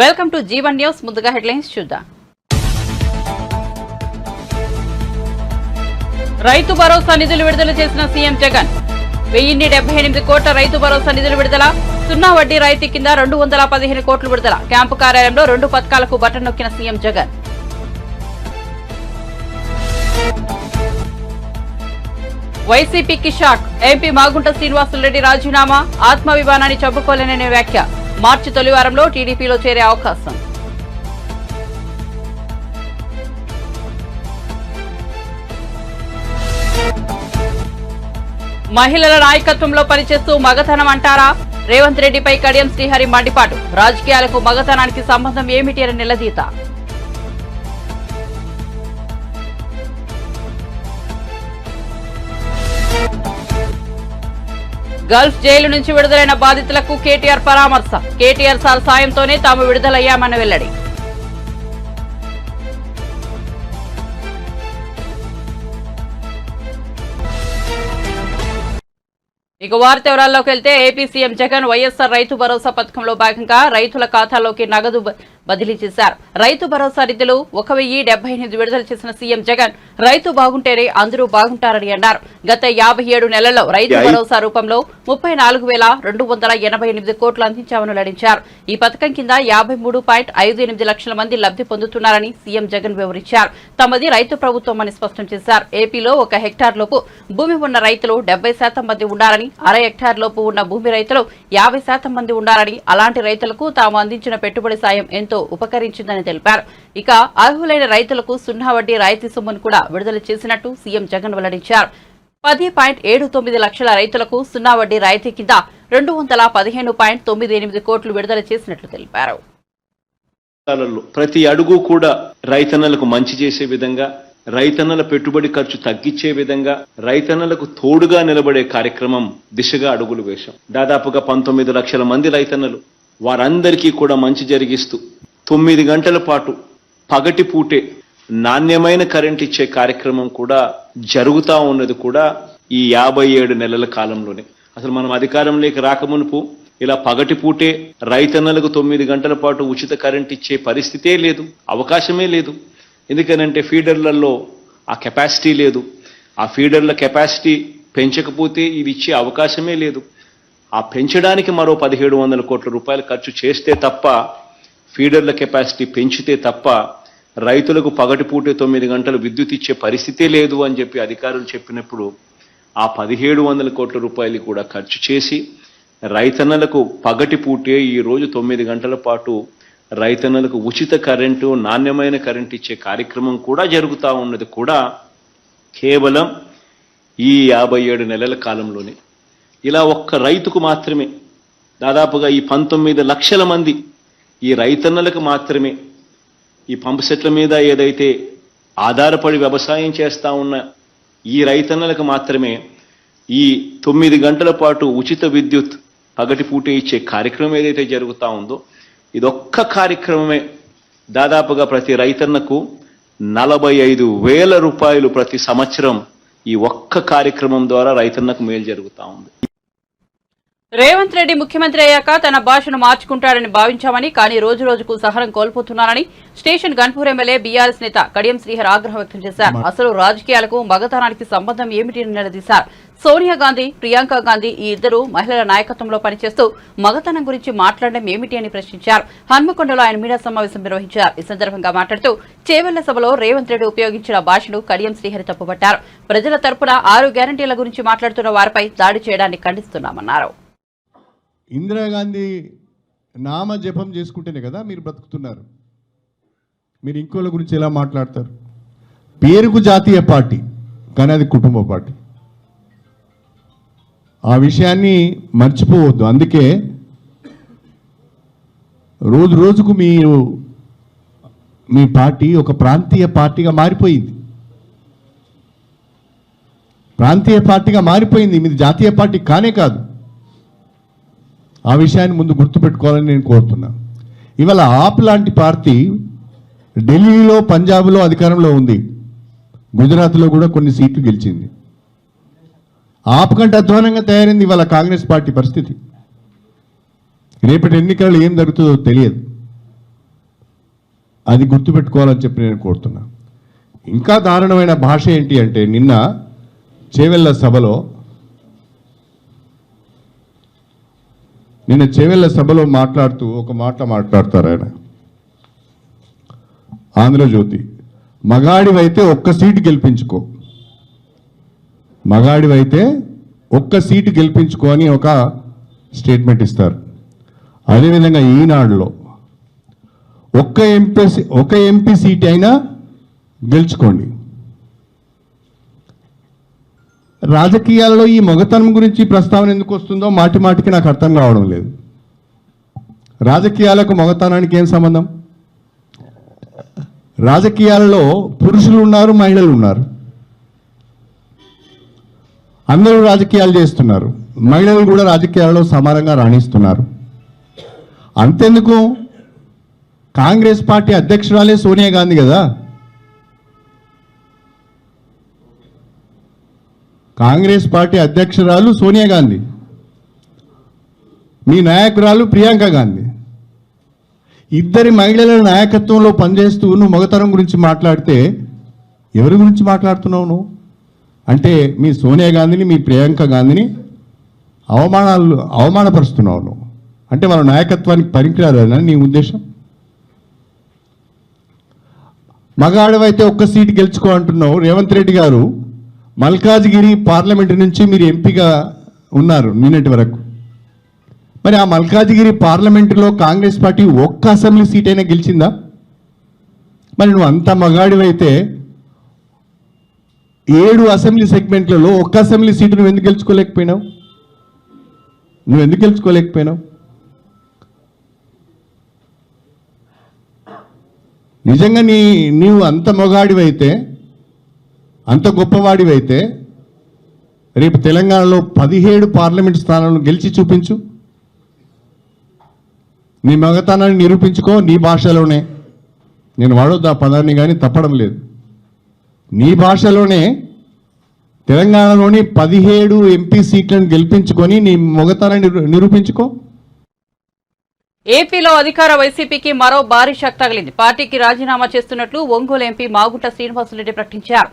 Welcome to Jeevan news. ముందుగా headlines చూద్దాం. రైతు భరోసా నిధులు విడుదల చేసిన సీఎం జగన్. 1078 కోట్ల రైతు భరోసా నిధులు విడుదల. 0 వడ్డీ రాయితీ కింద 215 కోట్లు విడుదల. క్యాంపు కార్యాలయంలో 2 పథకాలకు బటన్ నొక్కిన సీఎం జగన్. వైసీపీకి షాక్. ఎంపీ మాగుంట శ్రీనివాసులరెడ్డి రాజీనామా. ఆత్మాభిమానాన్ని చంపుకోలేననే వ్యాఖ్య. మార్చి తొలి వారంలో టీడీపీలో చేరే అవకాశం. మహిళల నాయకత్వంలో పనిచేస్తూ మగతనం అంటారా? రేవంత్ రెడ్డిపై కడియం శ్రీహరి మండిపాటు. రాజకీయాలకు మగతనానికి సంబంధం ఏమిటి అని నిలదీత. గల్ఫ్ జైలు నుంచి విడుదలైన బాధితులకు కేటీఆర్ పరామర్శ. కేటీఆర్ సార్ సాయంతోనే తాము విడుదలయ్యామని వెల్లడి. ఇక వార్త వివరాల్లోకి వెళ్తే ఏపీ సీఎం జగన్ వైఎస్ఆర్ రైతు భరోసా పథకంలో భాగంగా రైతుల ఖాతాల్లోకి నగదు బదిలీ చేశారు. రైతు భరోసా నిధులు 1078 విడుదల చేసిన సీఎం జగన్ రైతు బాగుంటేనే అందరూ బాగుంటారని అన్నారు. గత 57 నెలల్లో రైతు భరోసా రూపంలో 34,288 కోట్లు అందించామని వెల్లడించారు. ఈ పథకం కింద 53.58 లక్షల మంది లబ్ధి పొందుతున్నారని సీఎం జగన్ వివరించారు. తమది రైతు ప్రభుత్వం అని స్పష్టం చేశారు. ఏపీలో 1 హెక్టార్ లోపు భూమి ఉన్న రైతులు 70% మంది ఉండాలని, అర హెక్టార్ లోపు ఉన్న భూమి రైతులు 50% మంది ఉండాలని, అలాంటి రైతులకు తాము అందించిన పెట్టుబడి సాయం ఎంతో ఉపకరించిందని తెలిపారు. ఇక అర్హులైన రైతులకు 0 వడ్డీ రాయితీ సొమ్మును కూడా విడుదల చేసినట్టు సీఎం జగన్ వెల్లడించారు. 10.79 లక్షల రైతులకు 0 వడ్డీ రాయితీ కింద 215.98 కోట్లు విడుదల చేసినట్లు తెలిపారు. ప్రతి అడుగు కూడా రైతన్నలకు మంచి చేసే విధంగా, రైతన్నల పెట్టుబడి ఖర్చు తగ్గించే విధంగా, రైతన్నలకు తోడుగా నిలబడే కార్యక్రమం దిశగా అడుగులు వేశాం. దాదాపుగా 19 లక్షల మంది రైతన్నలు, వారందరికీ కూడా మంచి జరిగిస్తూ 9 గంటల పాటు పగటి పూటే నాణ్యమైన కరెంట్ ఇచ్చే కార్యక్రమం కూడా జరుగుతూ ఉన్నది కూడా ఈ 57 నెలల కాలంలోనే. అసలు మనం అధికారంలోకి రాకమునుపు ఇలా పగటి పూటే రైతన్నలకు 9 గంటల పాటు ఉచిత కరెంట్ ఇచ్చే పరిస్థితే లేదు, అవకాశమే లేదు. ఎందుకనంటే ఫీడర్లలో ఆ కెపాసిటీ లేదు. ఆ ఫీడర్ల కెపాసిటీ పెంచకపోతే ఇది ఇచ్చే అవకాశమే లేదు. ఆ పెంచడానికి మరో 1700 కోట్ల రూపాయలు ఖర్చు చేస్తే తప్ప, ఫీడర్ల కెపాసిటీ పెంచితే తప్ప రైతులకు పగటిపూటే 9 గంటలు విద్యుత్ ఇచ్చే పరిస్థితే లేదు అని చెప్పి అధికారులు చెప్పినప్పుడు ఆ 1700 కోట్ల రూపాయలు కూడా ఖర్చు చేసి రైతన్నలకు పగటిపూటే ఈ రోజు 9 గంటల పాటు రైతన్నలకు ఉచిత కరెంటు, నాణ్యమైన కరెంటు ఇచ్చే కార్యక్రమం కూడా జరుగుతూ ఉన్నది కూడా కేవలం ఈ 57 నెలల కాలంలోనే. ఇలా ఒక్క రైతుకు మాత్రమే దాదాపుగా ఈ 19 లక్షల మంది ఈ రైతన్నలకు మాత్రమే, ఈ పంపు సెట్ల మీద ఏదైతే ఆధారపడి వ్యవసాయం చేస్తా ఉన్న ఈ రైతన్నలకు మాత్రమే ఈ 9 గంటల పాటు ఉచిత విద్యుత్ పగటిపూటే ఇచ్చే కార్యక్రమం ఏదైతే జరుగుతూ ఉందో, ఇదొక్క కార్యక్రమమే దాదాపుగా ప్రతి రైతన్నకు 45,000 రూపాయలు ప్రతి సంవత్సరం ఈ ఒక్క కార్యక్రమం ద్వారా రైతన్నకు మేలు జరుగుతూ ఉంది. రేవంత్ రెడ్డి ముఖ్యమంత్రి అయ్యాక తన భాషను మార్చుకుంటాడని భావించామని, కానీ రోజు రోజుకు సహనం కోల్పోతున్నారని స్టేషన్ గన్పూర్ ఎమ్మెల్యే బీఆర్ఎస్ నేత కడియం శ్రీహరి ఆగ్రహం వ్యక్తం చేశారు. అసలు రాజకీయాలకు మగతనానికి సంబంధం ఏమిటి అని నిలదీశారు. సోనియా గాంధీ, ప్రియాంక గాంధీ ఈ ఇద్దరు మహిళల నాయకత్వంలో పనిచేస్తూ మగతనం గురించి మాట్లాడడం ఏమిటి అని ప్రశ్నించారు. హన్మకొండలో ఆయన మీడియా సమావేశం నిర్వహించారు. ఈ సందర్భంగా మాట్లాడుతూ చేవెళ్ల సభలో రేవంత్ రెడ్డి ఉపయోగించిన భాషను కడియం శ్రీహరి తప్పుపట్టారు. ప్రజల తరపున 6 గ్యారంటీల గురించి మాట్లాడుతున్న వారిపై దాడి చేయడాన్ని ఖండిస్తున్నామన్నారు. ఇందిరాగాంధీ నామ జపం చేసుకుంటేనే కదా మీరు బ్రతుకుతున్నారు. మీరు ఇంకోళ్ళ గురించి ఎలా మాట్లాడతారు? పేరుకు జాతీయ పార్టీ, కానీ అది కుటుంబ పార్టీ. ఆ విషయాన్ని మర్చిపోవద్దు. అందుకే రోజు రోజుకు మీ పార్టీ ఒక ప్రాంతీయ పార్టీగా మారిపోయింది. ప్రాంతీయ పార్టీగా మారిపోయింది. మీది జాతీయ పార్టీ కానే కాదు. ఆ విషయాన్ని ముందు గుర్తుపెట్టుకోవాలని నేను కోరుతున్నా. ఇవాళ ఆప్ లాంటి పార్టీ ఢిల్లీలో, పంజాబ్లో అధికారంలో ఉంది. గుజరాత్లో కూడా కొన్ని సీట్లు గెలిచింది. ఆప్ కంటే అధ్వానంగా తయారైంది ఇవాళ కాంగ్రెస్ పార్టీ పరిస్థితి. రేపటి ఎన్నికల్లో ఏం జరుగుతుందో తెలియదు. అది గుర్తుపెట్టుకోవాలని చెప్పి నేను కోరుతున్నా. ఇంకా దారుణమైన భాష ఏంటి అంటే నిన్న చేవెళ్ళ సభలో మాట్లాడుతూ ఒక మాట మాట్లాడతారు ఆయన. ఆంధ్రజ్యోతి, మగాడివైతే ఒక్క సీటు గెలిపించుకో, మగాడివైతే ఒక్క సీటు గెలిపించుకో అని ఒక స్టేట్మెంట్ ఇస్తారు. అదేవిధంగా ఈనాడులో ఒక్క ఎంపీ సీట్ అయినా గెలుచుకోండి. రాజకీయాల్లో ఈ మొగతనం గురించి ప్రస్తావన ఎందుకు వస్తుందో మాటి మాటికి నాకు అర్థం కావడం లేదు. రాజకీయాలకు మొగతనానికి ఏం సంబంధం? రాజకీయాలలో పురుషులు ఉన్నారు, మహిళలు ఉన్నారు. అందరూ రాజకీయాలు చేస్తున్నారు, మహిళలు కూడా రాజకీయాలలో సమానంగా రాణిస్తున్నారు. అంతెందుకు, కాంగ్రెస్ పార్టీ అధ్యక్షురాలే సోనియా గాంధీ కదా. కాంగ్రెస్ పార్టీ అధ్యక్షురాలు సోనియా గాంధీ, మీ నాయకురాలు ప్రియాంక గాంధీ. ఇద్దరి మహిళల నాయకత్వంలో పనిచేస్తూ నువ్వు మగతనం గురించి మాట్లాడితే ఎవరి గురించి మాట్లాడుతున్నావు నువ్వు? అంటే మీ సోనియా గాంధీని, మీ ప్రియాంక గాంధీని అవమానపరుస్తున్నావు నువ్వు. అంటే వాళ్ళ నాయకత్వానికి పనికిరాదని నీ ఉద్దేశం? మగాడవైతే ఒక్క సీటు గెలుచుకో అంటున్నావు. రేవంత్ రెడ్డి గారు మల్కాజ్గిరి పార్లమెంటు నుంచి మీరు ఎంపీగా ఉన్నారు నిన్నటి వరకు. మరి ఆ మల్కాజ్గిరి పార్లమెంటులో కాంగ్రెస్ పార్టీ ఒక్క అసెంబ్లీ సీట్ అయినా గెలిచిందా? మరి నువ్వు అంత మగాడివైతే 7 అసెంబ్లీ సెగ్మెంట్లలో ఒక్క అసెంబ్లీ సీటు నువ్వు ఎందుకు గెలుచుకోలేకపోయినావు? నిజంగా నీవు అంత మొగాడివైతే, అంత గొప్పవాడివైతే రేపు తెలంగాణలో 17 పార్లమెంట్ స్థానాలను గెలిచి చూపించు. నీ మగతనాన్ని నిరూపించుకో నీ భాషలోనే. నేను వాడొద్దు ఆ పదాన్ని, కానీ తప్పడం లేదు. నీ భాషలోనే తెలంగాణలోని 17 ఎంపీ సీట్లను గెలిపించుకొని నీ మగతనాన్ని నిరూపించుకో. ఏపీలో అధికార వైసీపీకి మరో భారీ షాక్ తగిలింది. పార్టీకి రాజీనామా చేస్తున్నట్లు ఒంగోలు ఎంపీ మాగుంట శ్రీనివాసులరెడ్డి ప్రకటించారు.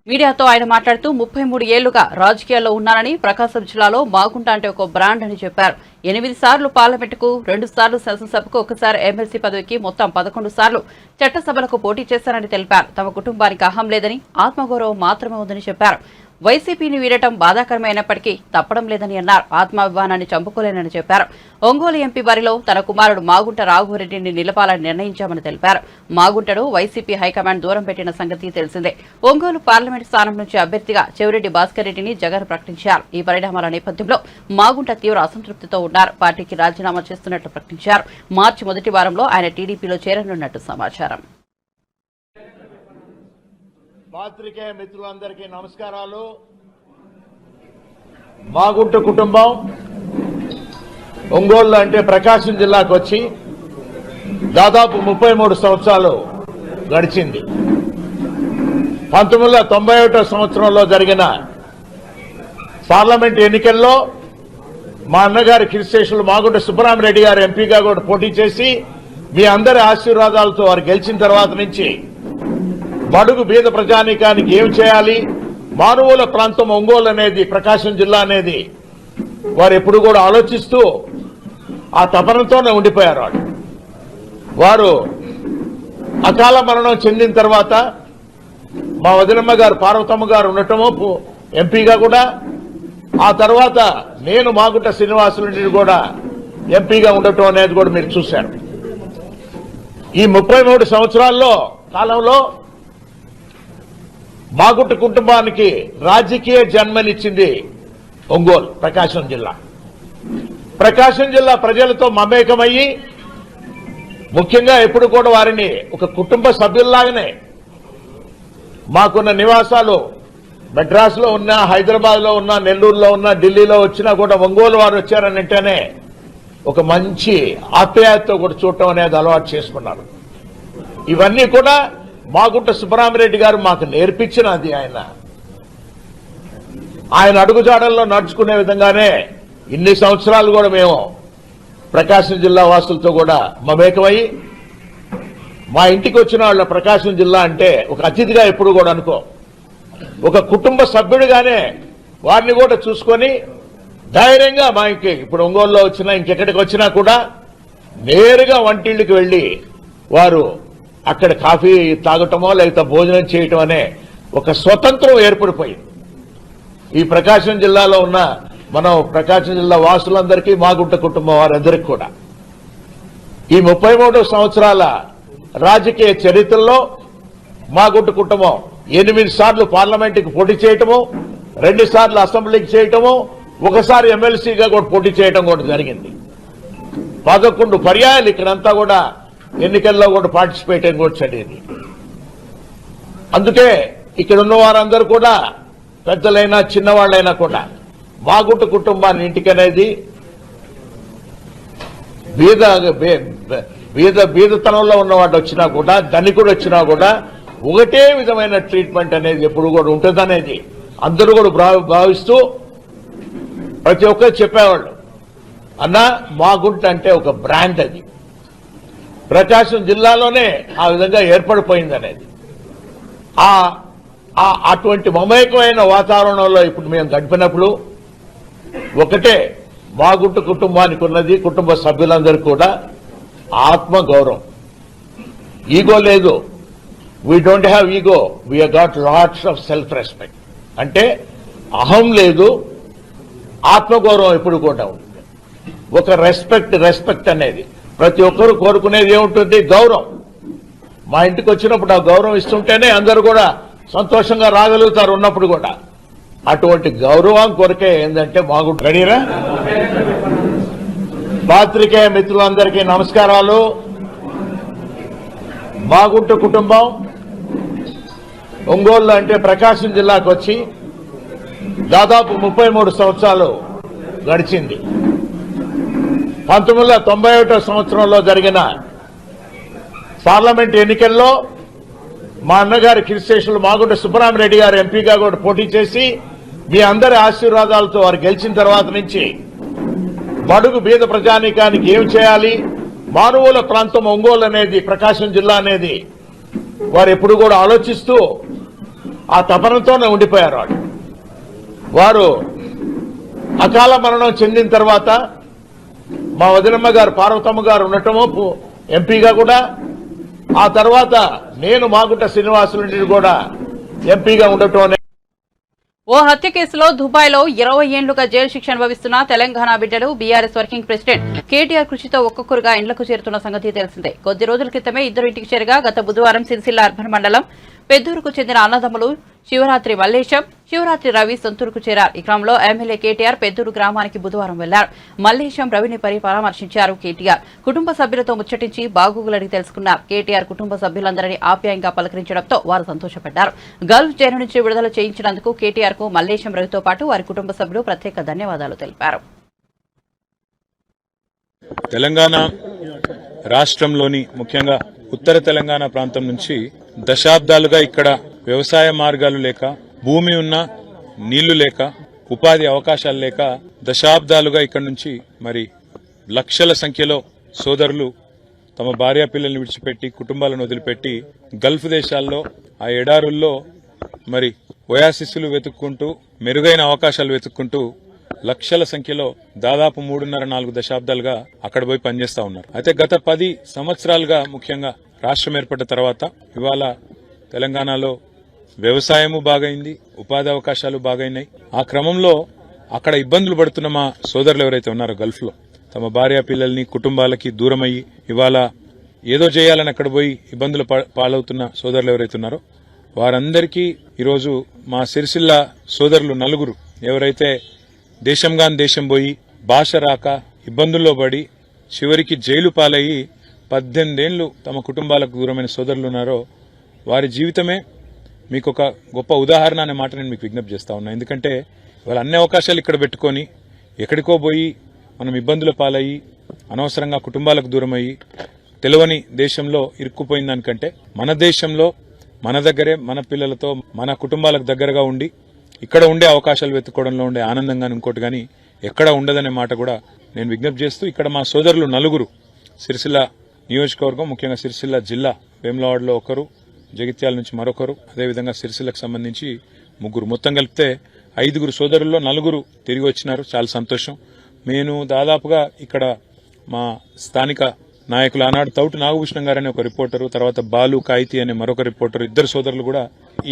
మీడియాతో ఆయన మాట్లాడుతూ 33 ఏళ్లుగా రాజకీయాల్లో ఉన్నారని, ప్రకాశం జిల్లాలో మాగుంట అంటే ఒక బ్రాండ్ అని చెప్పారు. 8 సార్లు పార్లమెంటుకు, 2 సార్లు శాసనసభకు, 1 సారి ఎమ్మెల్సీ పదవికి, మొత్తం 11 సార్లు చట్టసభలకు పోటీ చేశారని తెలిపారు. తమ కుటుంబానికి అహం లేదని, ఆత్మగౌరవం మాత్రమే ఉందని చెప్పారు. వైసీపీని వీడటం బాధాకరమైనప్పటికీ తప్పడం లేదని అన్నారు. ఆత్మాభిమానాన్ని చంపుకోలేనని చెప్పారు. ఒంగోలు ఎంపీ బరిలో తన కుమారుడు మాగుంట రాఘవరెడ్డిని నిలపాలని నిర్ణయించామని తెలిపారు. మాగుంటను వైసీపీ హైకమాండ్ దూరం పెట్టిన సంగతి తెలిసిందే. ఒంగోలు పార్లమెంట్ స్థానం నుంచి అభ్యర్థిగా చెవిరెడ్డి భాస్కర్ రెడ్డిని జగన్ ప్రకటించారు. ఈ పరిణామాల నేపథ్యంలో మాగుంట తీవ్ర అసంతృప్తితో ఉన్నారు. పార్టీకి రాజీనామా చేస్తున్నట్లు ప్రకటించారు. మార్చి మొదటి వారంలో ఆయన టీడీపీలో చేరనున్నట్టు సమాచారం. పాత్రికేయ మిత్రులందరికీ నమస్కారాలు. మాగుంట కుటుంబం ఒంగోలు అంటే ప్రకాశం జిల్లాకు వచ్చి దాదాపు 33 సంవత్సరాలు గడిచింది. 1991 సంవత్సరంలో జరిగిన పార్లమెంట్ ఎన్నికల్లో మా అన్నగారి కిరిశేషులు మాగుంట సుబ్బరామరెడ్డి గారు ఎంపీగా కూడా పోటీ చేసి మీ అందరి ఆశీర్వాదాలతో వారు గెలిచిన తర్వాత నుంచి బడుగు బీద ప్రజానీకానికి ఏం చేయాలి, మారుమూల ప్రాంతం ఒంగోలు అనేది, ప్రకాశం జిల్లా అనేది వారు ఎప్పుడు కూడా ఆలోచిస్తూ ఆ తపనతోనే ఉండిపోయారు. వారు అకాల మరణం చెందిన తర్వాత మా వదినమ్మ గారు పార్వతమ్మ గారు ఉండటము ఎంపీగా కూడా, ఆ తర్వాత నేను మాగుంట శ్రీనివాసులరెడ్డి కూడా ఎంపీగా ఉండటం అనేది కూడా మీరు చూశారు. ఈ 33 సంవత్సరాల్లో కాలంలో మాగుంట కుటుంబానికి రాజకీయ జన్మనిచ్చింది ఒంగోలు, ప్రకాశం జిల్లా. ప్రకాశం జిల్లా ప్రజలతో మమేకమయ్యి ముఖ్యంగా ఎప్పుడు కూడా వారిని ఒక కుటుంబ సభ్యుల్లాగానే, మాకున్న నివాసాలు మెడ్రాస్లో ఉన్నా, హైదరాబాద్లో ఉన్నా, నెల్లూరులో ఉన్నా, ఢిల్లీలో వచ్చినా కూడా ఒంగోలు వారు వచ్చారని అంటేనే ఒక మంచి ఆప్యాయతతో కూడా చూడటం అనేది అలవాటు చేసుకున్నారు. ఇవన్నీ కూడా మాగుంట సుబ్బరామరెడ్డి గారు మాకు నేర్పించినది. ఆయన అడుగుజాడల్లో నడుచుకునే విధంగానే ఇన్ని సంవత్సరాలు కూడా మేము ప్రకాశం జిల్లా వాసులతో కూడా మమేకమై మా ఇంటికి వచ్చిన వాళ్ళ ప్రకాశం జిల్లా అంటే ఒక అతిథిగా ఎప్పుడు కూడా అనుకో, ఒక కుటుంబ సభ్యుడిగానే వారిని కూడా చూసుకొని ధైర్యంగా మా ఇంటికి ఇప్పుడు ఒంగోలులో వచ్చినా ఇంకెక్కడికి వచ్చినా కూడా నేరుగా వంటిళ్ళకి వెళ్లి వారు అక్కడ కాఫీ తాగటమో లేకపోతే భోజనం చేయటం అనే ఒక స్వతంత్రం ఏర్పడిపోయింది. ఈ ప్రకాశం జిల్లాలో ఉన్న మనం ప్రకాశం జిల్లా వాసులందరికీ మాగుంట కుటుంబం వారందరికీ కూడా ఈ 33 సంవత్సరాల రాజకీయ చరిత్రలో మాగుంట కుటుంబం 8 సార్లు పార్లమెంటుకి పోటీ చేయటము, 2 సార్లు అసెంబ్లీకి చేయటము, ఒకసారి ఎమ్మెల్సీగా కూడా పోటీ చేయటం కూడా జరిగింది. 11 పర్యాయాలు ఇక్కడంతా కూడా ఎన్నికల్లో కూడా పార్టిసిపేట్ అని కూడా జరిగింది. అందుకే ఇక్కడ ఉన్న వారందరూ కూడా పెద్దలైనా చిన్నవాళ్ళైనా కూడా మాగుంట కుటుంబాన్ని ఇంటికనేది బీదతనంలో ఉన్నవాడు వచ్చినా కూడా ధనికుడు వచ్చినా కూడా ఒకటే విధమైన ట్రీట్మెంట్ అనేది ఎప్పుడు కూడా ఉంటుందనేది అందరూ కూడా భావిస్తూ ప్రతి ఒక్కరు చెప్పేవాళ్ళు. అన్నా మాగుంట అంటే ఒక బ్రాండ్, అది ప్రకాశం జిల్లాలోనే ఆ విధంగా ఏర్పడిపోయింది అనేది. అటువంటి మమేకమైన వాతావరణంలో ఇప్పుడు మేము గడిపినప్పుడు ఒకటే మాగుంట కుటుంబానికి ఉన్నది, కుటుంబ సభ్యులందరూ కూడా ఆత్మగౌరవం. ఈగో లేదు, we don't have ego, we got lots of self respect. అంటే అహం లేదు, ఆత్మగౌరవం ఎప్పుడు కూడా ఉంది. ఒక రెస్పెక్ట్ అనేది ప్రతి ఒక్కరూ కోరుకునేది ఏముంటుంది? గౌరవం. మా ఇంటికి వచ్చినప్పుడు ఆ గౌరవం ఇస్తుంటేనే అందరూ కూడా సంతోషంగా రాగలుగుతారు ఉన్నప్పుడు కూడా. అటువంటి గౌరవం కొరకే ఏంటంటే మాగుంట. రెడీరా? పాత్రికేయ మిత్రులందరికీ నమస్కారాలు. మాగుంట కుటుంబం ఒంగోలు అంటే ప్రకాశం జిల్లాకు వచ్చి దాదాపు 33 సంవత్సరాలు గడిచింది. 1991 సంవత్సరంలో జరిగిన పార్లమెంట్ ఎన్నికల్లో మా అన్నగారి కీర్తిశేషులు మాగుంట సుబ్బరామిరెడ్డి గారు ఎంపీగా కూడా పోటీ చేసి మీ అందరి ఆశీర్వాదాలతో వారు గెలిచిన తర్వాత నుంచి బడుగు బీద ప్రజానీకానికి ఏం చేయాలి, మారుమూల ప్రాంతం ఒంగోలు అనేది, ప్రకాశం జిల్లా అనేది వారు ఎప్పుడు కూడా ఆలోచిస్తూ ఆ తపనతోనే ఉండిపోయారు. వారు అకాల మరణం చెందిన తర్వాత మా వదినమ్మ గారు పార్వతమ్మ గారు ఉండటము ఎంపీగా కూడా, ఆ తర్వాత నేను మాగుంట శ్రీనివాసులు కూడా ఎంపీగా ఉండటం. ఓ హత్య కేసులో దుబాయ్లో 20 ఏళ్లుగా జైలు శిక్ష అనుభవిస్తున్న తెలంగాణ బిడ్డలు బీఆర్ఎస్ వర్కింగ్ ప్రెసిడెంట్ కేటీఆర్ కృషితో ఒక్కొక్కరుగా ఇండ్లకు చేరుతున్న సంగతి తెలిసిందే. కొద్ది రోజుల క్రితమే ఇద్దరు ఇంటికి చేరగా గత బుధవారం సిరిసిల్ల అర్బన్ మండలం పెద్దూరుకు చెందిన అన్నదమ్ములు శివరాత్రి మల్లేశం, శివరాత్రి రవి సొంతూరుకు చేరారు. ఈ క్రమంలో ఎమ్మెల్యే కేటీఆర్ పెద్దూరు గ్రామానికి బుధవారం వెళ్లారు. మల్లేశం, రవిని పరామర్శించారు. కేటీఆర్ కుటుంబ సభ్యులతో ముచ్చటించి బాగోగులడిగి తెలుసుకున్నారు. కేటీఆర్ కుటుంబ సభ్యులందరినీ ఆప్యాయంగా పలకరించడంతో వారు సంతోషపడ్డారు. గల్ఫ్ జైలు నుంచి విడుదల చేయించినందుకు కేటీఆర్ కు మల్లేశం, రవితో పాటు వారి కుటుంబ సభ్యులు ప్రత్యేక ధన్యవాదాలు తెలిపారు. తెలంగాణ రాష్ట్రంలోని ముఖ్యంగా ఉత్తర తెలంగాణ ప్రాంతం నుంచి దశాబ్దాలుగా ఇక్కడ వ్యవసాయ మార్గాలు లేక, భూమి ఉన్నా నీళ్లు లేక, ఉపాధి అవకాశాలు లేక దశాబ్దాలుగా ఇక్కడ నుంచి మరి లక్షల సంఖ్యలో సోదరులు తమ భార్యా పిల్లల్ని విడిచిపెట్టి, కుటుంబాలను వదిలిపెట్టి గల్ఫ్ దేశాల్లో ఆ ఎడారుల్లో మరి ఒయాసిస్సులు వెతుక్కుంటూ, మెరుగైన అవకాశాలు వెతుక్కుంటూ లక్షల సంఖ్యలో దాదాపు 3.5-4 దశాబ్దాలుగా అక్కడ పోయి పనిచేస్తా ఉన్నారు. అయితే గత 10 సంవత్సరాలుగా ముఖ్యంగా రాష్ట్రం ఏర్పడ్డ తర్వాత ఇవాళ తెలంగాణలో వ్యవసాయము బాగైంది, ఉపాధి అవకాశాలు బాగైనాయి. ఆ క్రమంలో అక్కడ ఇబ్బందులు పడుతున్న మా సోదరులు ఎవరైతే ఉన్నారో గల్ఫ్ లో తమ భార్య పిల్లల్ని కుటుంబాలకి దూరమయ్యి ఇవాళ ఏదో చేయాలని అక్కడ పోయి ఇబ్బందులు పాలవుతున్న సోదరులు ఎవరైతే ఉన్నారో వారందరికీ ఈరోజు మా సిరిసిల్ల సోదరులు 4 ఎవరైతే దేశంగాని దేశం పోయి భాష రాక ఇబ్బందుల్లో పడి చివరికి జైలు పాలయ్యి 18 ఏళ్లు తమ కుటుంబాలకు దూరమైన సోదరులు ఉన్నారో వారి జీవితమే మీకు ఒక గొప్ప ఉదాహరణ అనే మాట నేను మీకు విజ్ఞప్తి చేస్తా ఉన్నా. ఎందుకంటే వాళ్ళ అన్ని అవకాశాలు ఇక్కడ పెట్టుకొని ఎక్కడికో పోయి మనం ఇబ్బందుల పాలయ్యి అనవసరంగా కుటుంబాలకు దూరమయ్యి తెలియని దేశంలో ఇరుక్కుపోయిన దానికంటే మన దేశంలో మన దగ్గరే మన పిల్లలతో మన కుటుంబాలకు దగ్గరగా ఉండి ఇక్కడ ఉండే అవకాశాలు వెతుక్కోవడంలో ఉండే ఆనందంగాని ఇంకోటి కానీ ఎక్కడ ఉండదనే మాట కూడా నేను విజ్ఞప్తి చేస్తూ ఇక్కడ మా సోదరులు 4 సిరిసిల్ల నియోజకవర్గం, ముఖ్యంగా సిరిసిల్ల జిల్లా వేములవాడలో ఒకరు, జగిత్యాల నుంచి మరొకరు, అదేవిధంగా సిరిసిల్లకు సంబంధించి 3, మొత్తం కలిపితే 5 సోదరుల్లో 4 తిరిగి వచ్చినారు. చాలా సంతోషం. నేను దాదాపుగా ఇక్కడ మా స్థానిక నాయకులు ఆనాడు తౌటి నాగభూషణం గారు అనే ఒక రిపోర్టరు, తర్వాత బాలు కాయితీ అనే మరొక రిపోర్టరు, 2 సోదరులు కూడా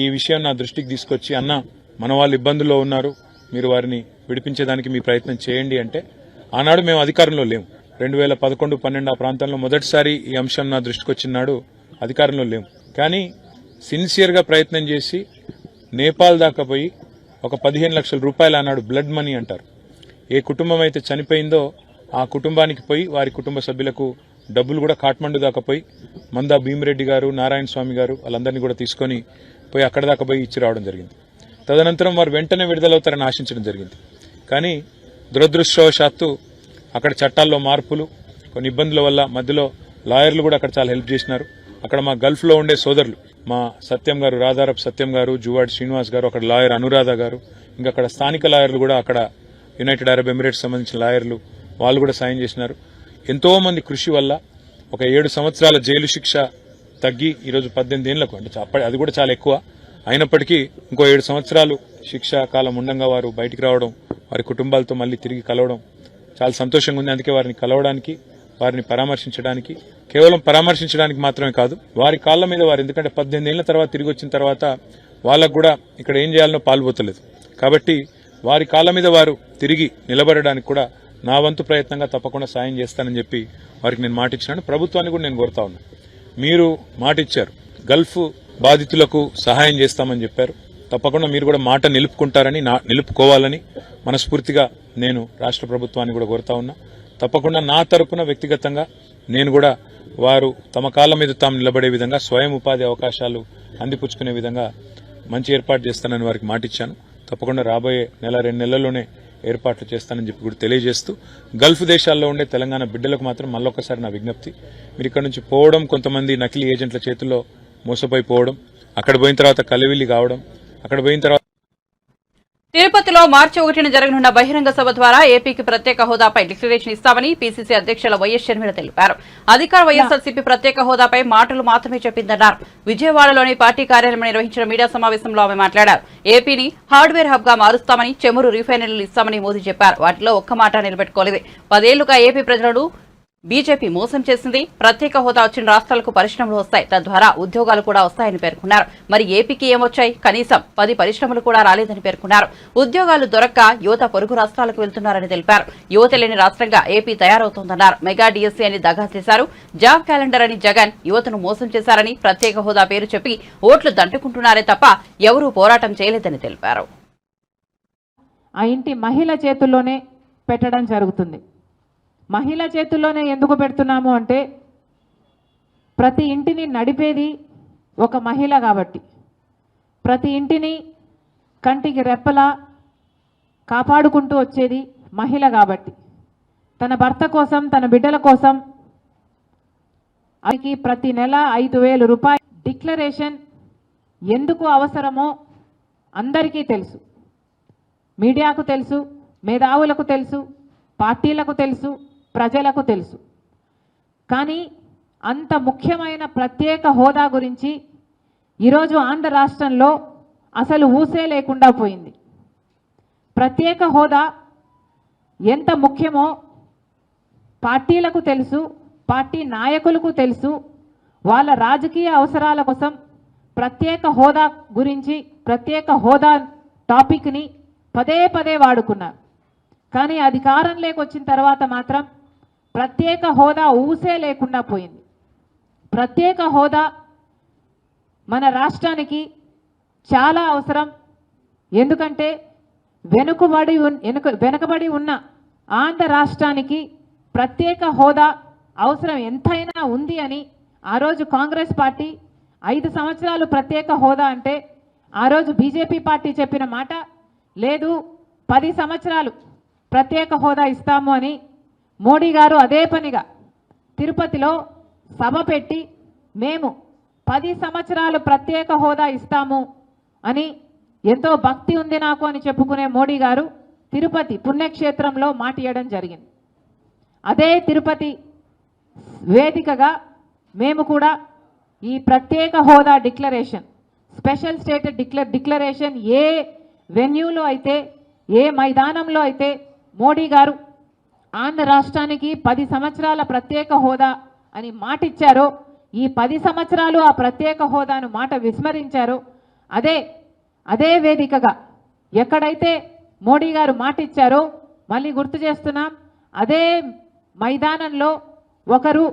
ఈ విషయం నా దృష్టికి తీసుకొచ్చి, అన్న మన వాళ్ళు ఇబ్బందుల్లో ఉన్నారు, మీరు వారిని విడిపించేదానికి మీ ప్రయత్నం చేయండి అంటే, ఆనాడు మేము అధికారంలో లేము. 2011-12 ఆ ప్రాంతంలో మొదటిసారి ఈ అంశం నా దృష్టికి వచ్చినాడు అధికారంలో లేము. కానీ సిన్సియర్గా ప్రయత్నం చేసి నేపాల్ దాకా పోయి ఒక 15 లక్షల రూపాయలు ఆనాడు బ్లడ్ మనీ అంటారు, ఏ కుటుంబం అయితే చనిపోయిందో ఆ కుటుంబానికి పోయి వారి కుటుంబ సభ్యులకు డబ్బులు కూడా కాఠ్మండు దాకా పోయి మందా భీమిరెడ్డి గారు, నారాయణ స్వామి గారు వాళ్ళందరినీ కూడా తీసుకొని పోయి అక్కడ దాకా పోయి ఇచ్చి రావడం జరిగింది. తదనంతరం వారు వెంటనే విడుదలవుతారని ఆశించడం జరిగింది. కానీ దురదృష్టవశాత్తు అక్కడ చట్టాల్లో మార్పులు, కొన్ని ఇబ్బందుల వల్ల మధ్యలో లాయర్లు కూడా అక్కడ చాలా హెల్ప్ చేసినారు. అక్కడ మా గల్ఫ్లో ఉండే సోదరులు, మా సత్యం గారు, రాధారప్ సత్యం గారు, జువాడి శ్రీనివాస్ గారు, అక్కడ లాయర్ అనురాధ గారు, ఇంకా అక్కడ స్థానిక లాయర్లు కూడా, అక్కడ యునైటెడ్ అరబ్ ఎమిరేట్స్ సంబంధించిన లాయర్లు, వాళ్ళు కూడా సాయం చేసినారు. ఎంతో మంది కృషి వల్ల ఒక 7 సంవత్సరాల జైలు శిక్ష తగ్గి ఈరోజు 18 ఏళ్లకు, అంటే అది కూడా చాలా ఎక్కువ అయినప్పటికీ ఇంకో 7 సంవత్సరాలు శిక్షా కాలం ఉండంగా వారు బయటికి రావడం, వారి కుటుంబాలతో మళ్ళీ తిరిగి కలవడం చాలా సంతోషంగా ఉంది. అందుకే వారిని కలవడానికి, వారిని పరామర్శించడానికి, కేవలం పరామర్శించడానికి మాత్రమే కాదు, వారి కాళ్ళ మీద వారు, ఎందుకంటే 18 ఏళ్ల తర్వాత తిరిగి వచ్చిన తర్వాత వాళ్ళకు కూడా ఇక్కడ ఏం చేయాలనో పాల్పోతలేదు. కాబట్టి వారి కాళ్ళ మీద వారు తిరిగి నిలబడడానికి కూడా నా వంతు ప్రయత్నంగా తప్పకుండా సాయం చేస్తానని చెప్పి వారికి నేను మాట ఇచ్చినాను. ప్రభుత్వాన్ని కూడా నేను కోరుతా ఉన్నా, మీరు మాట ఇచ్చారు, గల్ఫ్ బాధితులకు సహాయం చేస్తామని చెప్పారు, తప్పకుండా మీరు కూడా మాట నిలుపుకుంటారని, నిలుపుకోవాలని మనస్ఫూర్తిగా నేను రాష్ట్ర ప్రభుత్వాన్ని కూడా కోరుతా ఉన్నా. తప్పకుండా నా తరపున వ్యక్తిగతంగా నేను కూడా వారు తమ కాళ్ళ మీద తాము నిలబడే విధంగా, స్వయం ఉపాధి అవకాశాలు అందిపుచ్చుకునే విధంగా మంచి ఏర్పాటు చేస్తానని వారికి మాటిచ్చాను. తప్పకుండా రాబోయే 1-2 నెలల్లోనే ఏర్పాట్లు చేస్తానని చెప్పి కూడా తెలియజేస్తూ, గల్ఫ్ దేశాల్లో ఉండే తెలంగాణ బిడ్డలకు మాత్రం మళ్ళొక్కసారి నా విజ్ఞప్తి, మీరు ఇక్కడ నుంచి పోవడం, కొంతమంది నకిలీ ఏజెంట్ల చేతుల్లో మోసపోయిపోవడం, అక్కడ పోయిన తర్వాత కలివిల్లి కావడం, అక్కడ పోయిన తర్వాత తిరుపతిలో మార్చి 1న జరగనున్న బహిరంగ సభ ద్వారా ఏపీకి ప్రత్యేక హోదాపై డిక్లరేషన్ ఇస్తామని పీసీసీ అధ్యక్షుల వైఎస్ షర్మిల తెలిపారు. అధికార వైఎస్ఆర్సీపీ ప్రత్యేక హోదాపై మాటలు మాత్రమే చెప్పిందన్నారు. విజయవాడలోని పార్టీ కార్యాలయంలో నిర్వహించిన మీడియా సమావేశంలో ఆమె మాట్లాడారు. ఏపీని హార్డ్వేర్ హబ్ గా మారుస్తామని, చెమురు రిఫైనరీలు ఇస్తామని మోదీ చెప్పారు. వాటిలో ఒక్క మాట నిలబెట్టుకోలేదు. 10 ఏళ్లుగా ఏపీ ప్రజలను బీజేపీ మోసం చేసింది. ప్రత్యేక హోదా వచ్చిన రాష్ట్రాలకు పరిశ్రమలు వస్తాయి, తద్వారా ఉద్యోగాలు కూడా వస్తాయని పేర్కొన్నారు. మరి ఏపీకి ఏమొచ్చాయి? కనీసం 10 పరిశ్రమలు కూడా రాలేదని పేర్కొన్నారు. ఉద్యోగాలు దొరక్క యువత పొరుగు రాష్ట్రాలకు వెళ్తున్నారని తెలిపారు. యువత లేని రాష్ట్రంగా ఏపీ తయారవుతోందన్నారు. మెగా డీఎస్సీ అని దగా చేశారు. జాబ్ క్యాలెండర్ అని జగన్ యువతను మోసం చేశారని, ప్రత్యేక హోదా పేరు చెప్పి ఓట్లు దంటుకుంటున్నారే తప్ప ఎవరూ పోరాటం చేయలేదని తెలిపారు. ఆ ఇంటి మహిళ చేతుల్లోనే పెట్టడం జరుగుతుంది. మహిళ చేతుల్లోనే ఎందుకు పెడుతున్నాము అంటే, ప్రతి ఇంటిని నడిపేది ఒక మహిళ కాబట్టి, ప్రతి ఇంటిని కంటికి రెప్పలా కాపాడుకుంటూ వచ్చేది మహిళ కాబట్టి, తన భర్త కోసం, తన బిడ్డల కోసం ఆమెకి ప్రతి నెల 5,000 రూపాయలు డిక్లరేషన్ ఎందుకు అవసరమో అందరికీ తెలుసు. మీడియాకు తెలుసు, మేధావులకు తెలుసు, పార్టీలకు తెలుసు, ప్రజలకు తెలుసు. కానీ అంత ముఖ్యమైన ప్రత్యేక హోదా గురించి ఈరోజు ఆంధ్ర రాష్ట్రంలో అసలు ఊసే లేకుండా పోయింది. ప్రత్యేక హోదా ఎంత ముఖ్యమో పార్టీలకు తెలుసు, పార్టీ నాయకులకు తెలుసు. వాళ్ళ రాజకీయ అవసరాల కోసం ప్రత్యేక హోదా గురించి, ప్రత్యేక హోదా టాపిక్ని పదే పదే వాడుకున్నారు. కానీ అధికారంలోకి వచ్చిన తర్వాత మాత్రం ప్రత్యేక హోదా ఊసే లేకుండా పోయింది. ప్రత్యేక హోదా మన రాష్ట్రానికి చాలా అవసరం. ఎందుకంటే వెనుకబడి ఉన్న ఆంధ్ర రాష్ట్రానికి ప్రత్యేక హోదా అవసరం ఎంతైనా ఉంది అని ఆ రోజు కాంగ్రెస్ పార్టీ 5 సంవత్సరాలు ప్రత్యేక హోదా అంటే, ఆ రోజు బీజేపీ పార్టీ చెప్పిన మాట లేదు, 10 సంవత్సరాలు ప్రత్యేక హోదా ఇస్తాము అని మోడీ గారు అదే పనిగా తిరుపతిలో సభ పెట్టి, మేము 10 సంవత్సరాలు ప్రత్యేక హోదా ఇస్తాము అని, ఎంతో భక్తి ఉంది నాకు అని చెప్పుకునే మోడీ గారు తిరుపతి పుణ్యక్షేత్రంలో మాట ఇవ్వడం జరిగింది. అదే తిరుపతి వేదికగా మేము కూడా ఈ ప్రత్యేక హోదా డిక్లరేషన్, స్పెషల్ స్టేటస్ డిక్లరేషన్ ఏ వెన్యూలో అయితే, ఏ మైదానంలో అయితే మోడీ గారు ఆంధ్ర రాష్ట్రానికి 10 సంవత్సరాల ప్రత్యేక హోదా అని మాట ఇచ్చారో, ఈ 10 సంవత్సరాలు ఆ ప్రత్యేక హోదాను మాట విస్మరించారో, అదే వేదికగా ఎక్కడైతే మోడీ గారు మాట ఇచ్చారో మళ్ళీ గుర్తు చేస్తున్నాం, అదే మైదానంలో ఒకరు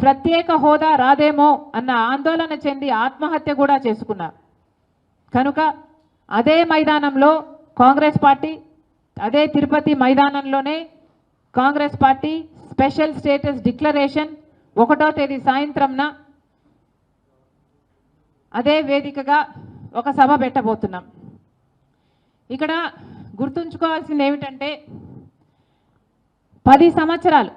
ప్రత్యేక హోదా రాదేమో అన్న ఆందోళన చెంది ఆత్మహత్య కూడా చేసుకున్నారు. కనుక అదే మైదానంలో కాంగ్రెస్ పార్టీ, అదే తిరుపతి మైదానంలోనే Congress party special status declaration 1వ తేదీ సాయంత్రంన అదే వేదికగా ఒక సభ పెట్టబోతున్నాం. ఇక్కడ గుర్తుంచుకోవాల్సింది ఏమిటంటే 10 సంవత్సరాలు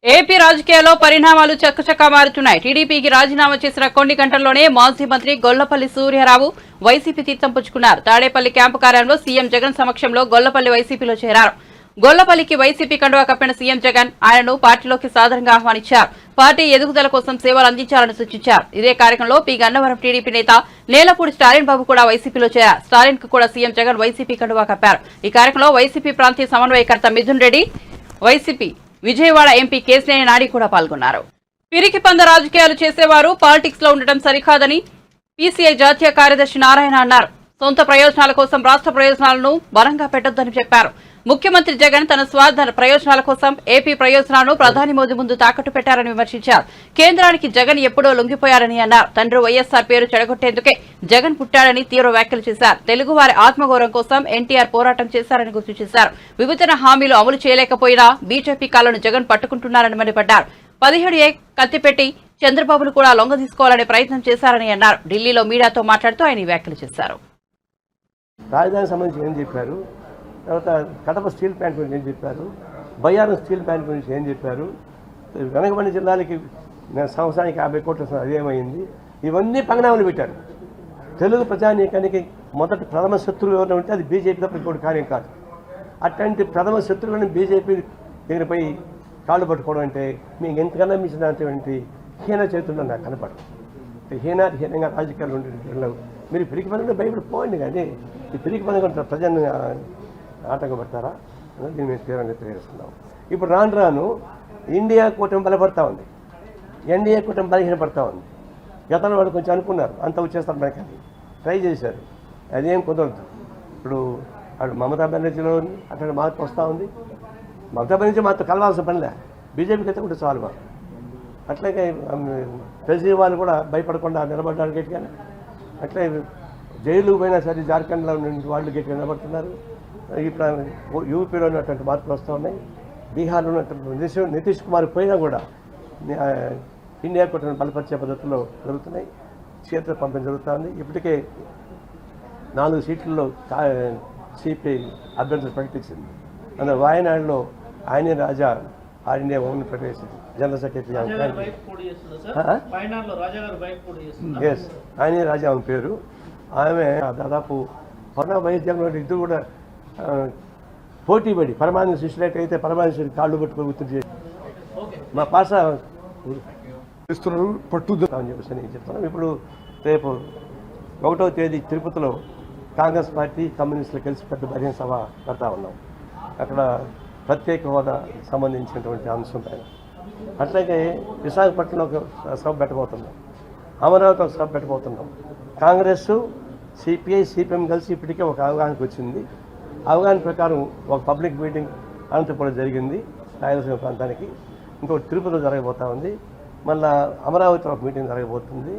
ఏపీ రాజకీయాల్లో పరిణామాలు చక్కచక్కా మారుతున్నాయి. టీడీపీకి రాజీనామా చేసిన కొన్ని గంటల్లోనే మాజీ మంత్రి గొల్లపల్లి సూర్యారావు వైసీపీ తీర్థం పుచ్చుకున్నారు. తాడేపల్లి క్యాంపు కార్యాలయంలో సీఎం జగన్ సమక్షంలో గొల్లపల్లి వైసీపీలో చేరారు. గొల్లపల్లికి వైసీపీ కండువా కప్పిన సీఎం జగన్ ఆయనను పార్టీలోకి సాదరంగా ఆహ్వానించారు. పార్టీ ఎదుగుదల కోసం సేవలు అందించాలని సూచించారు. ఇదే కార్యక్రమంలో పి గన్నవరం టీడీపీ నేత నేలపూడి స్టాలిన్ బాబు కూడా వైసీపీలో చేరారు. స్టాలిన్ కు కూడా సీఎం జగన్ వైసీపీ కండువా కప్పారు. ఈ కార్యక్రమంలో వైసీపీ ప్రాంతీయ సమన్వయకర్త మిథున్ రెడ్డి, వైసీపీ విజయవాడ ఎంపీ కేశినేని నాని కూడా పాల్గొన్నారు. పిరికి పంద రాజకీయాలు చేసేవారు పాలిటిక్స్ లో ఉండటం సరికాదని పీసీఐ జాతీయ కార్యదర్శి నారాయణ అన్నారు. సొంత ప్రయోజనాల కోసం రాష్ట్ర ప్రయోజనాలను బలంగా పెట్టొద్దని చెప్పారు. ముఖ్యమంత్రి జగన్ తన స్వార్థ ప్రయోజనాల కోసం ఏపీ ప్రయోజనాలను ప్రధాని మోదీ ముందు తాకట్టు పెట్టారని విమర్శించారు. కేంద్రానికి జగన్ ఎప్పుడో లొంగిపోయారని అన్నారు. తండ్రి వైఎస్ఆర్ పేరు చెడగొట్టేందుకే జగన్ పుట్టాడని తీవ్ర వ్యాఖ్యలు చేశారు. తెలుగువారి ఆత్మగౌరవం కోసం ఎన్టీఆర్ పోరాటం చేశారని గుర్తు చేశారు. విభజన హామీలు అమలు చేయలేకపోయినా బీజేపీ కాళ్లను జగన్ పట్టుకుంటున్నారని మండిపడ్డారు. 17A కత్తిపెట్టి చంద్రబాబును కూడా లొంగ తీసుకోవాలనే ప్రయత్నం చేశారని అన్నారు. ఢిల్లీలో మీడియాతో మాట్లాడుతూ ఆయన ఈ వ్యాఖ్యలు చేశారు. రాజధానికి సంబంధించి ఏం చెప్పారు, తర్వాత కడప స్టీల్ ప్లాంట్ గురించి ఏం చెప్పారు, బయ్యారం స్టీల్ ప్లాంట్ గురించి ఏం చెప్పారు, వెనకబడిన జిల్లాలకి సంవత్సరానికి 50 కోట్ల అదేమైంది, ఇవన్నీ పంగనామాలు పెట్టారు. తెలుగు ప్రజానీకానికి మొదటి ప్రథమ శత్రువు ఎవరైనా ఉంటే అది బీజేపీ తప్ప ఇంకోటి కార్యం కాదు. అట్లాంటి ప్రథమ శత్రువులను బీజేపీ దగ్గరపై కాళ్ళు పట్టుకోవడం అంటే మీకు ఎంతకన్నా మించినటువంటి హీన చేతుల్లో నాకు కనపడదు. హీనంగా రాజకీయాలు ఉండే మీరు పిరికి పనులు బయట పోండి, కానీ ఈ పిరికి పనులు ప్రజలను ఆటంకపడతారా అనేది మేము తీవ్రంగా తెలియజేస్తున్నాం. ఇప్పుడు రాను ఇండియా కూటమి బలపడతా ఉంది, ఎన్డీఏ కూటమి బలహీనపడతా ఉంది. గతంలో వాళ్ళు కొంచెం అనుకున్నారు అంత వచ్చేస్తారు మనకి, ట్రై చేశారు, అదేం కుదరదు. ఇప్పుడు అటు మమతా బెనర్జీలో అక్కడ మార్పు వస్తూ ఉంది. మమతా బెనర్జీ మాతో కలవాల్సిన పనిలే, బీజేపీకి అయితే కూడా చాలు మాకు. అట్లాగే కేజ్రీవాల్ కూడా భయపడకుండా నిలబడ్డారు గట్టిగానే. అట్లే జైలుకు పోయినా సరే జార్ఖండ్లో ఉన్న వాళ్ళు గట్టిగా నిలబడుతున్నారు. ఇప్పుడు యూపీలో ఉన్నటువంటి మార్పులు వస్తూ ఉన్నాయి. బీహార్లో ఉన్నటువంటి నితీష్ కుమార్ పోయినా కూడా ఇండియా కూటమిని బలపరిచే పద్ధతుల్లో జరుగుతున్నాయి. క్షేత్ర పంపిణీ జరుగుతుంది. ఇప్పటికే 4 సీట్లలో సిపిఐ అభ్యర్థులు ప్రకటించింది. అందులో వాయనాడులో Annie Raja all India own federation general secretary ఎస్ ఆయనే రాజా ఆమె పేరు. ఆమె దాదాపు పర్ణా వైఎస్ జగన్ ఇద్దరు కూడా పోటీ పడి పరమానంద శిష్యులైతే అయితే పరమానంద కాళ్ళు పట్టుకొని గుర్తు చేసి మా పాస ఇస్తున్నారు పట్టుద్దు అని చెప్పేసి నేను చెప్తున్నాం. ఇప్పుడు రేపు 1వ తేదీ తిరుపతిలో కాంగ్రెస్ పార్టీ కమ్యూనిస్టులు కలిసి పెద్ద బహిరంగ సభ పెడతా ఉన్నాం. అక్కడ ప్రత్యేక హోదా సంబంధించినటువంటి అంశం పైన, అట్లాగే విశాఖపట్నంలో ఒక సభ పెట్టబోతున్నాం, అమరావతి ఒక సభ పెట్టబోతున్నాం. కాంగ్రెస్ సిపిఐ సిపిఎం కలిసి ఇప్పటికే ఒక అవగాహనకు వచ్చింది. అవగాహన ప్రకారం ఒక పబ్లిక్ మీటింగ్ అనంతపురం జరిగింది రాయలసీమ ప్రాంతానికి, ఇంకొకటి తిరుపతిలో జరగబోతూ ఉంది, మళ్ళీ అమరావతిలో ఒక మీటింగ్ జరగబోతుంది,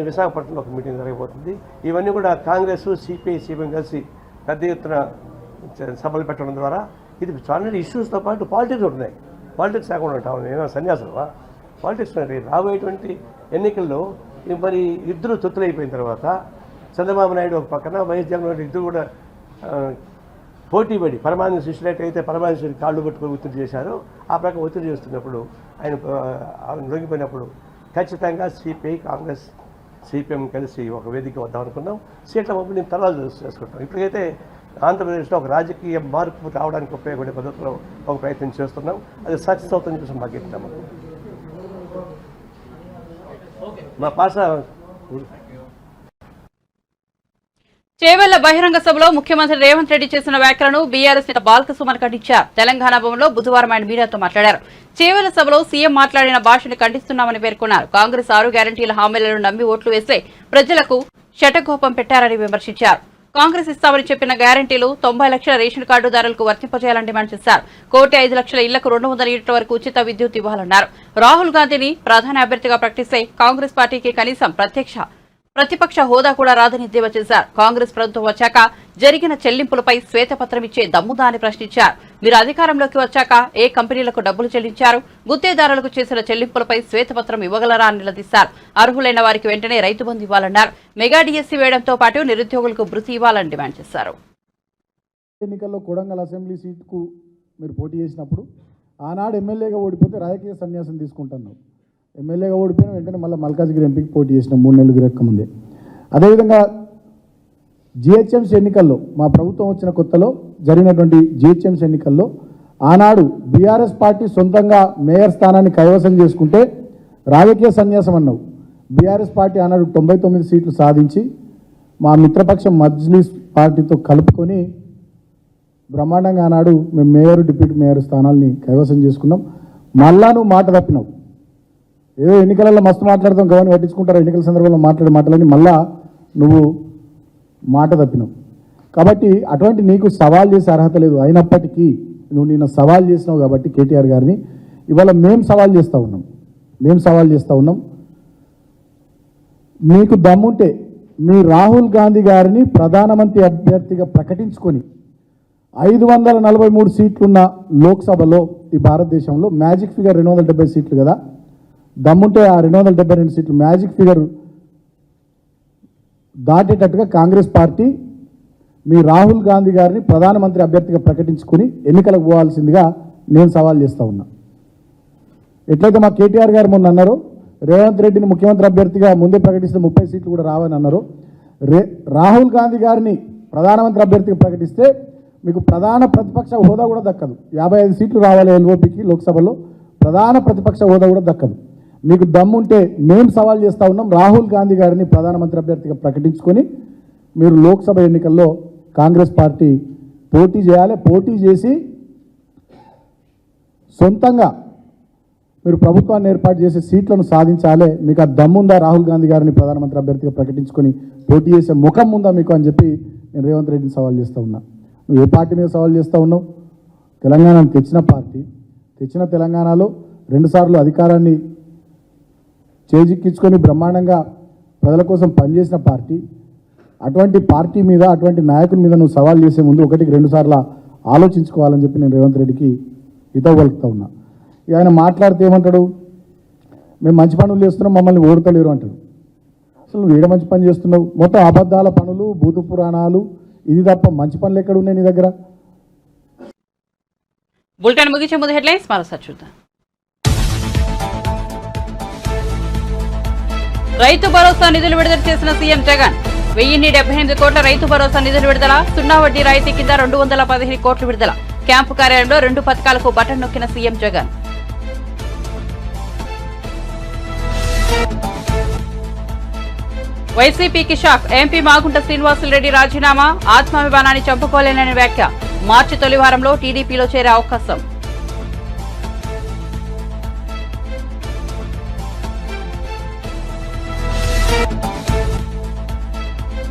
విశాఖపట్నంలో ఒక మీటింగ్ జరగబోతుంది. ఇవన్నీ కూడా కాంగ్రెస్ సిపిఐ సిపిఎం కలిసి పెద్ద ఎత్తున సభలు పెట్టడం ద్వారా ఇది చాలా ఇష్యూస్తో పాటు పాలిటిక్స్ ఉంటున్నాయి. పాలిటిక్స్ లేకుండా ఉంటాం ఏమైనా సన్యాసులవా? పాలిటిక్స్ రాబోయేటువంటి ఎన్నికల్లో మరి ఇద్దరు తొత్తులైపోయిన తర్వాత చంద్రబాబు నాయుడు ఒక పక్కన వైఎస్ జగన్ ఇద్దరు కూడా పోటీ పడి పరమానంద శిష్యులైతే అయితే పరమానంద శిష్యులు కాళ్ళు పట్టుకొని ఒత్తిడి చేశారు. ఆ ప్రకారం ఒత్తిడి చేస్తున్నప్పుడు ఆయన లొంగిపోయినప్పుడు ఖచ్చితంగా సిపిఐ కాంగ్రెస్ సిపిఎం కలిసి ఒక వేదిక వద్దాం అనుకున్నాం. సీట్ల పంపిణీ తర్వాత చేసుకుంటాం. ఇప్పటికైతే ఆంధ్రప్రదేశ్లో ఒక రాజకీయ మార్పు రావడానికి ఉపయోగపడే పద్ధతిలో ఒక ప్రయత్నం చేస్తున్నాం. అది సక్సెస్ అవుతుందని చెప్పేసి మాకు చెప్తాము. మా పాస చేవెళ్ల బహిరంగ సభలో ముఖ్యమంత్రి రేవంత్ రెడ్డి చేసిన వ్యాఖ్యలను బీఆర్ఎస్ నేత బాల్కసుమన్ ఖండించారు. తెలంగాణ భవన్లో బుధవారం ఆయన మీడియాతో మాట్లాడారు. చేవెళ్ల సభలో సీఎం మాట్లాడిన భాషను ఖండిస్తున్నామని పేర్కొన్నారు. కాంగ్రెస్ 6 గ్యారంటీల హామీలను నమ్మి ఓట్లు వేస్తే ప్రజలకు శటకోపం పెట్టారని విమర్శించారు. కాంగ్రెస్ ఇస్తామని చెప్పిన గ్యారంటీలు 90 లక్షల రేషన్ కార్డుదారులకు వర్తింపజేయాలని డిమాండ్ చేశారు. 1,5 లక్షల ఇళ్లకు 200 యూనిట్ల వరకు ఉచిత విద్యుత్ ఇవ్వాలన్నారు. రాహుల్ గాంధీని ప్రధాన అభ్యర్థిగా ప్రకటిస్తే కాంగ్రెస్ పార్టీకి కనీసం ప్రతిపక్ష హోదా కూడా రాదని ఎద్దేవా చేశారు. కాంగ్రెస్ ప్రభుత్వం వచ్చాక జరిగిన చెల్లింపులపై శ్వేతపత్రం ఇచ్చే దమ్ముదా అని ప్రశ్నించారు. మీరు అధికారంలోకి వచ్చాక ఏ కంపెనీలకు డబ్బులు చెల్లించారు? గుత్తేదారులకు చేసిన చెల్లింపులపై శ్వేతపత్రం ఇవ్వగలరా అని నిలదీశారు. అర్హులైన వారికి వెంటనే రైతు బంధు ఇవ్వాలన్నారు. మెగా డిఎస్సీ వేయడంతో పాటు నిరుద్యోగులకు భృతి ఇవ్వాలని డిమాండ్ చేశారు. ఎన్నికల్లో కొడంగల్ అసెంబ్లీ సీటుకు మీరు పోటీ చేసినప్పుడు ఆనాడు ఎమ్మెల్యేగా ఓడిపోతే రాజకీయ సన్యాసం తీసుకుంటున్నావు. ఎమ్మెల్యేగా ఓడిపోయిన వెంటనే మళ్ళీ మల్కాజ్గిరి ఎంపీకి పోటీ చేసిన 3 నెలలు తిరగకముందే. అదేవిధంగా జిహెచ్ఎంసీ ఎన్నికల్లో మా ప్రభుత్వం వచ్చిన కొత్తలో జరిగినటువంటి జిహెచ్ఎంసీ ఎన్నికల్లో ఆనాడు బీఆర్ఎస్ పార్టీ సొంతంగా మేయర్ స్థానాన్ని కైవసం చేసుకుంటే రాజకీయ సన్యాసం అన్నావు. బీఆర్ఎస్ పార్టీ ఆనాడు 99 సీట్లు సాధించి మా మిత్రపక్షం మజ్లిస్ పార్టీతో కలుపుకొని బ్రహ్మాండంగా ఆనాడు మేము మేయర్ డిప్యూటీ మేయర్ స్థానాల్ని కైవసం చేసుకున్నాం. మళ్ళా నువ్వు మాట తప్పినావు. ఏదో ఎన్నికలలో మస్తు మాట్లాడతాం, గవర్నమెంట్ పట్టించుకుంటారు, ఎన్నికల సందర్భంలో మాటలని మళ్ళా నువ్వు మాట తప్పినావు. కాబట్టి అటువంటి నీకు సవాల్ చేసే అర్హత లేదు. అయినప్పటికీ నువ్వు నిన్న సవాల్ చేసినావు కాబట్టి కేటీఆర్ గారిని ఇవాళ మేము సవాల్ చేస్తూ ఉన్నాం. మీకు దమ్ముంటే మీ రాహుల్ గాంధీ గారిని ప్రధానమంత్రి అభ్యర్థిగా ప్రకటించుకొని 543 సీట్లున్న లోక్సభలో ఈ భారతదేశంలో మ్యాజిక్ ఫిగర్ 270 సీట్లు కదా, దమ్ముంటే ఆ 272 సీట్లు మ్యాజిక్ ఫిగర్ దాటేటట్టుగా కాంగ్రెస్ పార్టీ మీ రాహుల్ గాంధీ గారిని ప్రధానమంత్రి అభ్యర్థిగా ప్రకటించుకుని ఎన్నికలకు పోవాల్సిందిగా నేను సవాల్ చేస్తూ ఉన్నా. ఎట్లయితే మా కేటీఆర్ గారు మొన్న అన్నారు రేవంత్ రెడ్డిని ముఖ్యమంత్రి అభ్యర్థిగా ముందే ప్రకటిస్తే 30 సీట్లు కూడా రావని అన్నారు. రాహుల్ గాంధీ గారిని ప్రధానమంత్రి అభ్యర్థిగా ప్రకటిస్తే మీకు ప్రధాన ప్రతిపక్ష హోదా కూడా దక్కదు. 55 సీట్లు రావాలి ఎల్ఓపికి లోక్సభలో, ప్రధాన ప్రతిపక్ష హోదా కూడా దక్కదు. మీకు దమ్ముంటే మేము సవాల్ చేస్తూ ఉన్నాం, రాహుల్ గాంధీ గారిని ప్రధానమంత్రి అభ్యర్థిగా ప్రకటించుకొని మీరు లోక్సభ ఎన్నికల్లో కాంగ్రెస్ పార్టీ పోటీ చేయాలి. పోటీ చేసి సొంతంగా మీరు ప్రభుత్వాన్ని ఏర్పాటు చేసే సీట్లను సాధించాలి. మీకు ఆ దమ్ముందా రాహుల్ గాంధీ గారిని ప్రధానమంత్రి అభ్యర్థిగా ప్రకటించుకొని పోటీ చేసే ముఖం ఉందా మీకు అని చెప్పి నేను రేవంత్ రెడ్డిని సవాల్ చేస్తూ ఉన్నా. నువ్వు ఏ పార్టీ మీద సవాల్ చేస్తూ ఉన్నావు? తెలంగాణను తెచ్చిన పార్టీ, తెచ్చిన తెలంగాణలో 2 సార్లు అధికారాన్ని చేజిక్కించుకొని బ్రహ్మాండంగా ప్రజల కోసం పనిచేసిన పార్టీ. అటువంటి పార్టీ మీద, అటువంటి నాయకుని మీద నువ్వు సవాల్ చేసే ముందు 1-2 సార్లు ఆలోచించుకోవాలని చెప్పి నేను రేవంత్ రెడ్డికి హితవు పలుకుతా ఉన్నా. ఆయన మాట్లాడితే ఏమంటాడు, మేము మంచి పనులు చేస్తున్నాం మమ్మల్ని ఓడతలేరు అంటాడు. అసలు నువ్వు ఏడ మంచి పని చేస్తున్నావు? మొత్తం అబద్ధాల పనులు, భూత పురాణాలు, ఇది తప్ప మంచి పనులు ఎక్కడ ఉన్నాయి నీ దగ్గర? బులెటిన్ ముగించే ముందు హెడ్లైన్స్ మరోసారి చూద్దాం. రైతు భరోసా నిధులు విడుదల చేసిన సీఎం జగన్. 1078 కోట్ల రైతు భరోసా నిధులు విడుదల. 0 వడ్డీ రాయితీ కింద 215 కోట్లు విడుదల. క్యాంపు కార్యాలయంలో 2 పథకాలకు బటన్ నొక్కిన సీఎం జగన్. వైసీపీకి షాక్. ఎంపీ మాగుంట శ్రీనివాసులరెడ్డి రాజీనామా. ఆత్మాభిమానాన్ని చంపుకోలేనని వ్యాఖ్య. మార్చి తొలి వారంలో టీడీపీలో చేరే అవకాశం.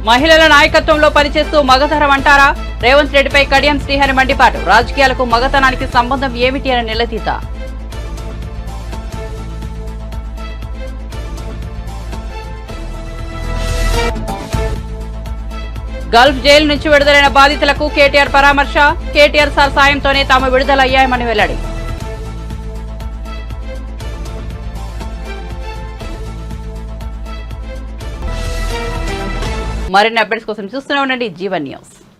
మహిళల నాయకత్వంలో పనిచేస్తూ మగతరం అంటారా? రేవంత్ రెడ్డిపై కడియం శ్రీహరి మండిపాటు. రాజకీయాలకు మగతనానికి సంబంధం ఏమిటి అని నిలదీత. గల్ఫ్ జైలు నుంచి విడుదలైన బాధితులకు కేటీఆర్ పరామర్శ. కేటీఆర్ సార్ సాయంతోనే తాము విడుదలయ్యామని వెల్లడి. మరిన్ని అప్డేట్స్ కోసం చూస్తూనే ఉండండి జీవన్ న్యూస్.